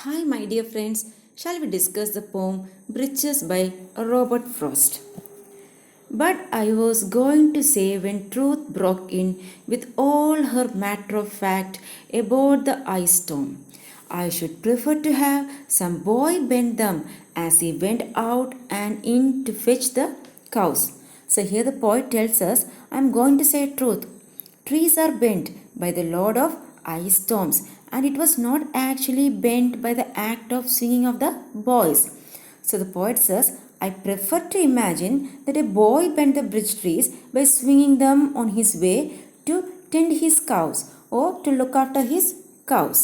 Hi, my dear friends. Shall we discuss the poem Britches by Robert Frost? But I was going to say when truth broke in with all her matter of fact about the ice storm. I should prefer to have some boy bend them as he went out and in to fetch the cows. So here the poet tells us, I am going to say truth. Trees are bent by the load of ice storms, and it was not actually bent by the act of swinging of the boys. So the poet says, I prefer to imagine that a boy bent the bridge trees by swinging them on his way to tend his cows or to look after his cows.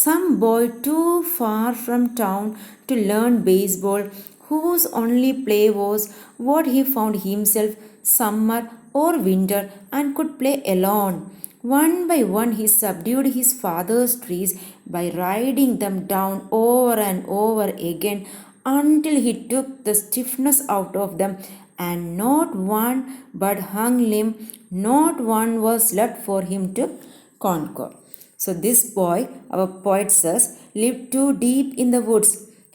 Some boy too far from town to learn baseball, whose only play was what he found himself summer or winter and could play alone. One by one he subdued his father's trees by riding them down over and over again until he took the stiffness out of them, and not one but hung limb, not one was left for him to conquer. So this boy, our poet says, lived too deep in the woods.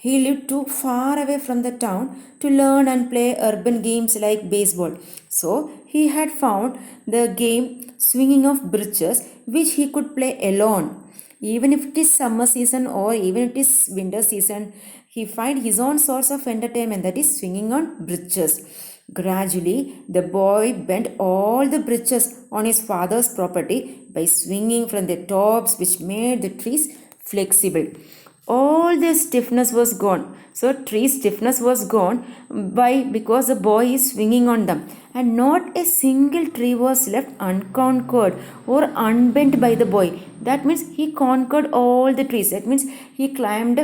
He lived too far away from the town to learn and play urban games like baseball. So he had found the game swinging of britches which he could play alone. Even if it is summer season or even if it is winter season, he find his own source of entertainment, that is swinging on britches. Gradually, the boy bent all the britches on his father's property by swinging from the tops, which made the trees flexible. All their stiffness was gone. So tree stiffness was gone because the boy is swinging on them, and not a single tree was left unconquered or unbent by the boy. That means he conquered all the trees. That means he climbed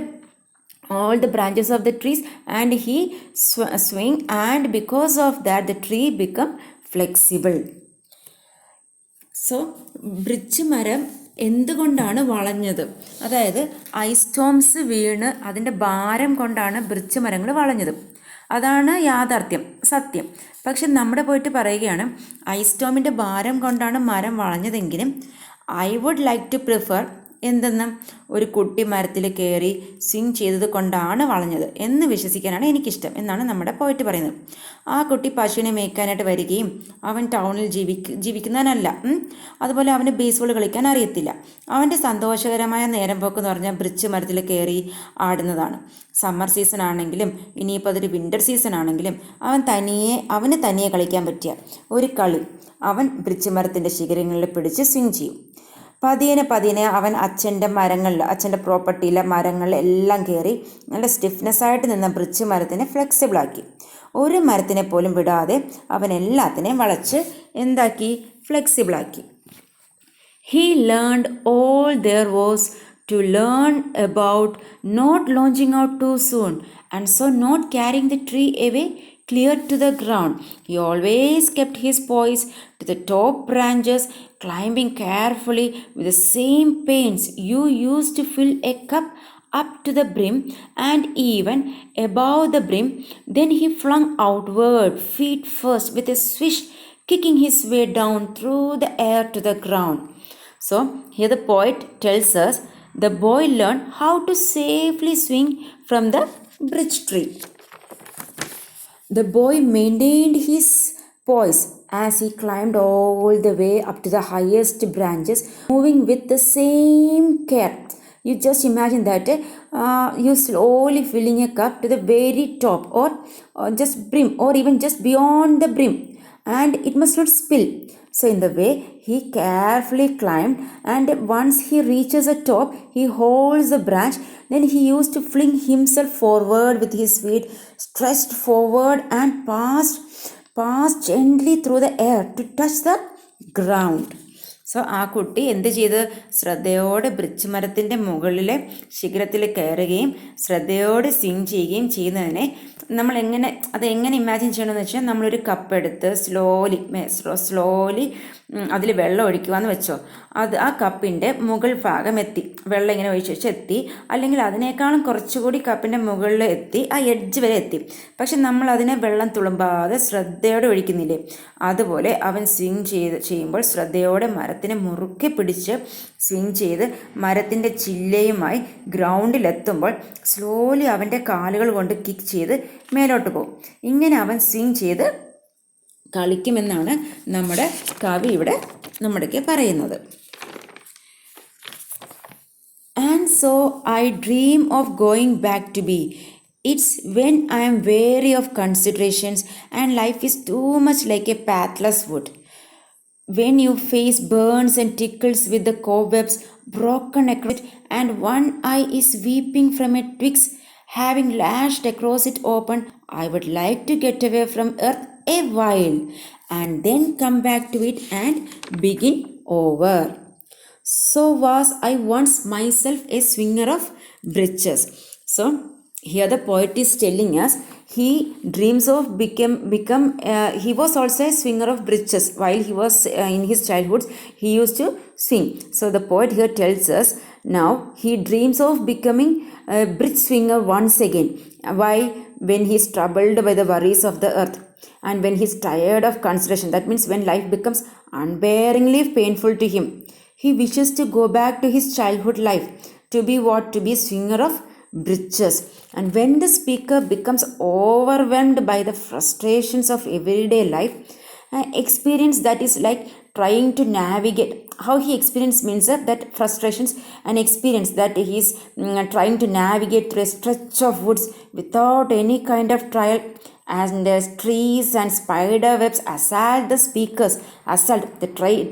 all the branches of the trees and he swing, and because of that the tree become flexible. So bridge മരം എന്തുകൊണ്ടാണ് വളഞ്ഞത്? അതായത് ice storms വീണ് അതിൻ്റെ ഭാരം കൊണ്ടാണ് bridge മരങ്ങൾ വളഞ്ഞത്. അതാണ് യാഥാർത്ഥ്യം, സത്യം. പക്ഷെ നമ്മുടെ പോയിട്ട് പറയുകയാണ് ഐസ് സ്റ്റോമിൻ്റെ ഭാരം കൊണ്ടാണ് മരം വളഞ്ഞതെങ്കിലും I would like to prefer എന്തെന്ന് ഒരു കുട്ടി മരത്തിൽ കയറി സ്വിങ് ചെയ്തത് കൊണ്ടാണ് വളഞ്ഞത് എന്ന് വിശ്വസിക്കാനാണ് എനിക്കിഷ്ടം എന്നാണ് നമ്മുടെ പോയിട്ട് പറയുന്നത്. ആ കുട്ടി പശുവിനെ മേയ്ക്കാനായിട്ട് വരികയും അവൻ ടൗണിൽ ജീവിക്കുന്നവനല്ല. അതുപോലെ അവന് ബേസ്ബോൾ കളിക്കാൻ അറിയത്തില്ല. അവൻ്റെ സന്തോഷകരമായ നേരം പോക്ക് എന്ന് പറഞ്ഞാൽ ബ്രിഡ്ജ് മരത്തിൽ കയറി ആടുന്നതാണ്. സമ്മർ സീസൺ ആണെങ്കിലും ഇനിയിപ്പോൾ അതൊരു വിൻ്റർ സീസൺ ആണെങ്കിലും അവന് തനിയെ കളിക്കാൻ പറ്റിയ ഒരു കളി അവൻ ബ്രിഡ്ജ് മരത്തിൻ്റെ ശിഖരങ്ങളിൽ പിടിച്ച് സ്വിങ് ചെയ്യും. പതിയെ അവൻ അച്ഛൻ്റെ പ്രോപ്പർട്ടിയിലെ മരങ്ങളിലെല്ലാം കയറി നല്ല സ്റ്റിഫ്നെസ്സായിട്ട് നിന്ന ബ്രിഡ്ജ് മരത്തിനെ ഫ്ലെക്സിബിളാക്കി. ഒരു മരത്തിനെ പോലും വിടാതെ അവൻ എല്ലാത്തിനെയും വളച്ച് എന്താക്കി? ഫ്ലെക്സിബിളാക്കി. He learned all there was to learn about not launching out too soon, and so not carrying the tree away clear to the ground. He always kept his poise to the top branches, climbing carefully with the same pains you used to fill a cup up to the brim and even above the brim. Then he flung outward, feet first, with a swish, kicking his way down through the air to the ground. So here the poet tells us the boy learned how to safely swing from the bridge tree. The boy maintained his poise as he climbed all the way up to the highest branches, moving with the same care. You just imagine that you slowly filling a cup to the very top or just brim or even just beyond the brim, and it must not spill. So in the way he carefully climbed, and once he reaches the top, he holds the branch. Then he used to fling himself forward with his feet stretched forward and passed gently through the air to touch the ground. So ആ കുട്ടി എന്ത് ചെയ്ത്? ശ്രദ്ധയോടെ bridge മരത്തിൻ്റെ മുകളിലെ ശിഖരത്തിൽ കയറുകയും ശ്രദ്ധയോടെ swing ചെയ്യുകയും ചെയ്യുന്നതിനെ നമ്മൾ എങ്ങനെ ഇമാജിൻ ചെയ്യണമെന്ന് വെച്ചാൽ നമ്മളൊരു കപ്പ് എടുത്ത് സ്ലോലി അതിൽ വെള്ളം ഒഴിക്കുകയെന്ന് വെച്ചോ. ആ കപ്പിൻ്റെ മുകൾ ഭാഗം എത്തി, വെള്ളം ഇങ്ങനെ ഒഴിച്ച് എത്തി, അല്ലെങ്കിൽ അതിനേക്കാളും കുറച്ചുകൂടി കപ്പിൻ്റെ മുകളിൽ എത്തി, ആ എഡ്ജ് വരെ എത്തി. പക്ഷെ നമ്മൾ അതിനെ വെള്ളം തുളുമ്പാതെ ശ്രദ്ധയോടെ ഒഴിക്കുന്നില്ലേ? അതുപോലെ അവൻ സ്വിങ് ചെയ്യുമ്പോൾ ശ്രദ്ധയോടെ മരത്തിനെ മുറുക്കെ പിടിച്ച് സ്വിങ് ചെയ്ത് മരത്തിൻ്റെ ചില്ലയുമായി ഗ്രൗണ്ടിലെത്തുമ്പോൾ സ്ലോലി അവൻ്റെ കാലുകൾ കൊണ്ട് കിക്ക് ചെയ്ത് മേലോട്ട് പോകും. ഇങ്ങനെ അവൻ സ്വിങ് ചെയ്ത് കളിക്കുമെന്നാണ് നമ്മുടെ കവി ഇവിടെ നമ്മുടെക്ക് പറയുന്നത്. And so I dream of going back to be. It's when I am weary of considerations and life is too much like a pathless wood. When you face burns and tickles with the cobwebs broken across it, and one eye is weeping from a twigs having lashed across it open, I would like to get away from earth a while and then come back to it and begin over. So was I once myself a swinger of breeches. So here the poet is telling us he dreams of he was also a swinger of breeches while he was in his childhood. He used to sing. So the poet here tells us now he dreams of becoming a bridge swinger once again. Why? When he is troubled by the worries of the earth and when he is tired of consideration, that means when life becomes unbearingly painful to him, he wishes to go back to his childhood life, to be what? To be swinger of breeches. And when the speaker becomes overwhelmed by the frustrations of everyday life, experience that is like trying to navigate. How he experienced means that frustrations and experience that he is trying to navigate through a stretch of woods without any kind of trial, and trees and spider webs assault the speakers,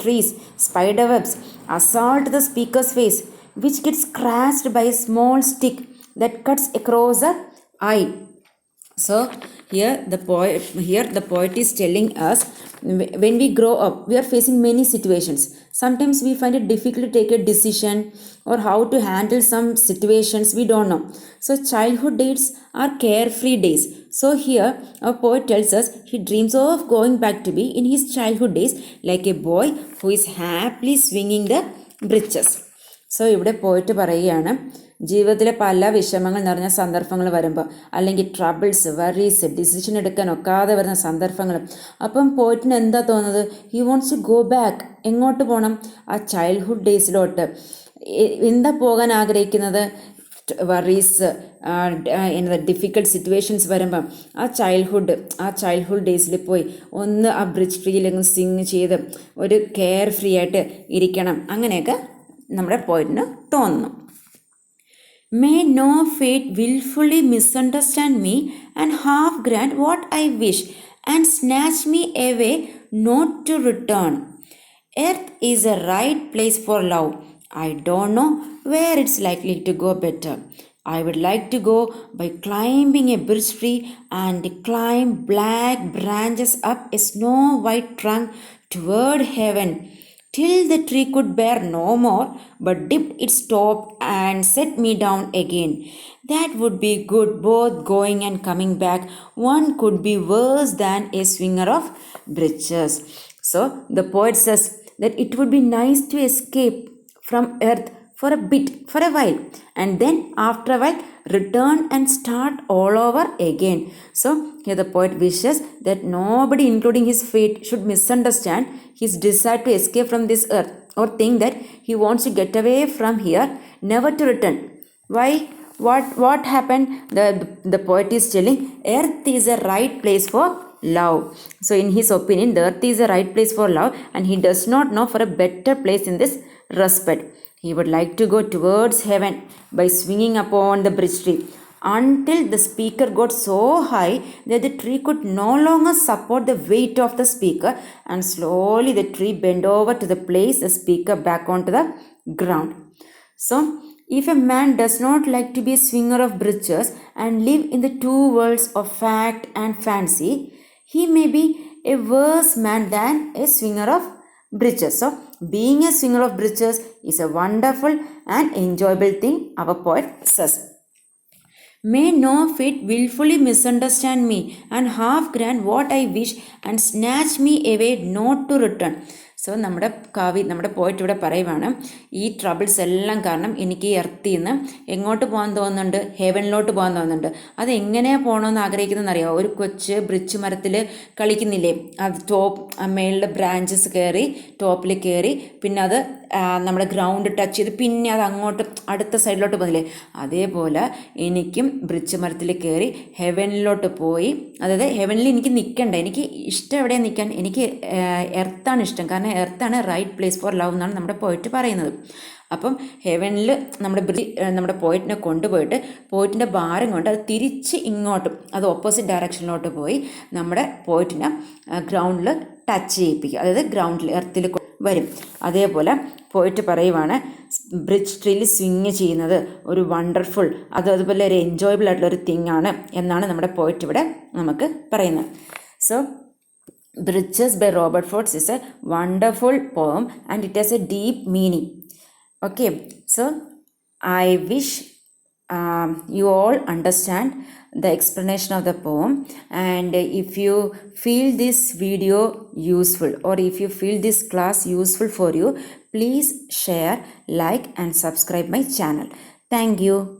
trees, spider webs assault the speaker's face, which gets scratched by a small stick that cuts across the eye. So here the poet is telling us when we grow up, we are facing many situations. Sometimes we find it difficult to take a decision or how to handle some situations we don't know. So childhood days are carefree days. So here our poet tells us he dreams of going back to be in his childhood days like a boy who is happily swinging the breeches. So ഇവിടെ പോയിട്ട് പറയുകയാണ്, ജീവിതത്തിലെ പല വിഷമങ്ങൾ നിറഞ്ഞ സന്ദർഭങ്ങൾ വരുമ്പോൾ, അല്ലെങ്കിൽ ട്രബിൾസ്, വറീസ്, ഡിസിഷൻ എടുക്കാൻ ഒക്കാതെ വരുന്ന സന്ദർഭങ്ങൾ, അപ്പം പോയിട്ടിന് എന്താ തോന്നുന്നത്? He wants to go back. എങ്ങോട്ട് പോകണം? ആ ചൈൽഡ്ഹുഡ് ഡേയ്സിലോട്ട്. എന്താ പോകാൻ ആഗ്രഹിക്കുന്നത്? വറീസ്, ഡിഫിക്കൽട്ട് സിറ്റുവേഷൻസ് വരുമ്പം ആ ചൈൽഡ്ഹുഡ് ഡേയ്സിൽ പോയി ഒന്ന് ആ ബ്രിഡ്ജ് ട്രീയിലങ്ങ് സ്വിങ് ചെയ്ത് ഒരു കെയർ ഫ്രീ ആയിട്ട് ഇരിക്കണം. അങ്ങനെയൊക്കെ നമ്മുടെ പോയിന്റിന് തോന്നുന്നു. May no fate willfully misunderstand me and half grant what I wish and snatch me away not to return. Earth is a right place for love. I don't know where it's likely to go better. I would like to go by climbing a birch tree and climb black branches up a snow white trunk toward heaven, till the tree could bear no more, but dipped its top and set me down again. That would be good, both going and coming back. One could be worse than a swinger of breeches. So the poet says that it would be nice to escape from earth for a bit, for a while, and then after a while return and start all over again. So here the poet wishes that nobody, including his fate, should misunderstand his desire to escape from this earth or think that he wants to get away from here, never to return. Why? What happened? The poet is telling earth is a right place for love. So in his opinion, the earth is a right place for love, and he does not know for a better place in this respect. He would like to go towards heaven by swinging upon the bridge tree until the speaker got so high that the tree could no longer support the weight of the speaker, and slowly the tree bent over to the place the speaker back onto the ground. So if a man does not like to be a swinger of breeches and live in the two worlds of fact and fancy, he may be a worse man than a swinger of breeches. So being a swinger of breeches is a wonderful and enjoyable thing, our poet says. May no fate willfully misunderstand me and half grant what I wish and snatch me away not to return. So നമ്മുടെ പോയിട്ട് ഇവിടെ പറയുവാണ്, ഈ troubles എല്ലാം കാരണം എനിക്ക് ഈ എർത്തിൽ നിന്ന് എങ്ങോട്ട് പോകാൻ തോന്നുന്നുണ്ട്, ഹെവനിലോട്ട് പോകാൻ തോന്നുന്നുണ്ട്. അത് എങ്ങനെയാണ് പോകണമെന്ന് ആഗ്രഹിക്കുന്നതെന്ന് അറിയാമോ? ഒരു കൊച്ച് ബ്രിഡ്ജ് മരത്തിൽ കളിക്കുന്നില്ലേ, അത് മേളിലെ ബ്രാഞ്ചസ് കയറി ടോപ്പിൽ കയറി പിന്നെ അത് നമ്മുടെ ഗ്രൗണ്ട് ടച്ച് ചെയ്ത് പിന്നെ അത് അങ്ങോട്ട് അടുത്ത സൈഡിലോട്ട് പോകുന്നില്ലേ, അതേപോലെ എനിക്കും ബ്രിഡ്ജ് മരത്തിൽ കയറി ഹെവനിലോട്ട് പോയി, അതായത് ഹെവനിൽ എനിക്ക് നിൽക്കണ്ട, എനിക്ക് ഇഷ്ടം എവിടെയാണ് നിൽക്കാൻ, എനിക്ക് എർത്താണ് ഇഷ്ടം, കാരണം എർത്താണ് റൈറ്റ് പ്ലേസ് ഫോർ ലവ് എന്നാണ് നമ്മുടെ പോയിട്ട് പറയുന്നത്. അപ്പം ഹെവനിൽ നമ്മുടെ പോയിറ്റിനെ കൊണ്ടുപോയിട്ട് പോയിറ്റിൻ്റെ ഭാരം കൊണ്ട് അത് തിരിച്ച് ഇങ്ങോട്ടും, അത് ഓപ്പോസിറ്റ് ഡയറക്ഷനിലോട്ട് പോയി നമ്മുടെ പോയിറ്റിനെ ഗ്രൗണ്ടിൽ ടച്ച് ചെയ്യിപ്പിക്കുക, അതായത് ഗ്രൗണ്ടിൽ എർത്തിൽ വരും. അതേപോലെ പോയിട്ട് പറയുവാണ്, ബ്രിഡ്ജ് ട്രീയിൽ സ്വിങ് ചെയ്യുന്നത് ഒരു വണ്ടർഫുൾ, അതുപോലെ ഒരു എൻജോയബിൾ ആയിട്ടുള്ള ഒരു തിങ് ആണ് എന്നാണ് നമ്മുടെ പോയിട്ട് ഇവിടെ നമുക്ക് പറയുന്നത്. So Bridges by Robert Frost is a wonderful poem and it has a deep meaning. Okay, so I wish you all understand the explanation of the poem, and if you feel this video useful or if you feel this class useful for you, please share, like and subscribe my channel. Thank you.